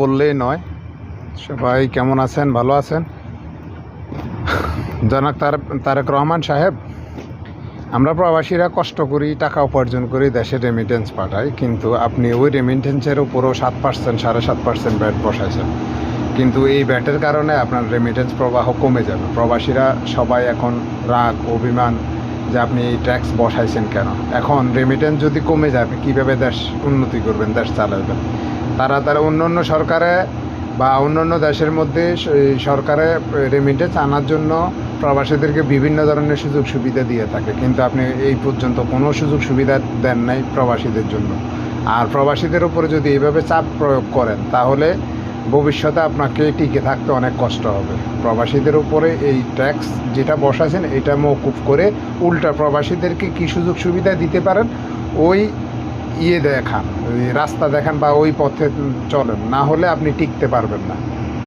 বললেই নয়। সবাই কেমন আছেন? ভালো আছেন? জনাব তারেক রহমান সাহেব, আমরা প্রবাসীরা কষ্ট করি, টাকা উপার্জন করি, দেশে রেমিটেন্স পাঠাই, কিন্তু আপনি ওই রেমিটেন্সের উপরও 7%, 7.5% ব্যাট বসাইছেন। কিন্তু এই ব্যাটের কারণে আপনার রেমিটেন্স প্রবাহ কমে যাবে। প্রবাসীরা সবাই এখন রাগ, অভিমান যে আপনি এই ট্যাক্স বসাইছেন কেন। এখন রেমিটেন্স যদি কমে যাবে, কীভাবে দেশ উন্নতি করবেন, দেশ চালাবেন? তারা অন্য সরকারে বা অন্য দেশের মধ্যে সরকারে রেমিটেন্স আনার জন্য প্রবাসীদেরকে বিভিন্ন ধরনের সুযোগ সুবিধা দিয়ে থাকে, কিন্তু আপনি এই পর্যন্ত কোনো সুযোগ সুবিধা দেন নাই প্রবাসীদের জন্য। আর প্রবাসীদের উপরে যদি এইভাবে চাপ প্রয়োগ করেন, তাহলে ভবিষ্যতে আপনাকে টিকে থাকতে অনেক কষ্ট হবে। প্রবাসীদের উপরে এই ট্যাক্স যেটা বসাছেন, এটা মওকুফ করে উল্টা প্রবাসীদেরকে কী সুযোগ সুবিধা দিতে পারেন, ওই দেখান, ওই রাস্তা দেখান বা ওই পথে চলেন, না হলে আপনি টিকতে পারবেন না।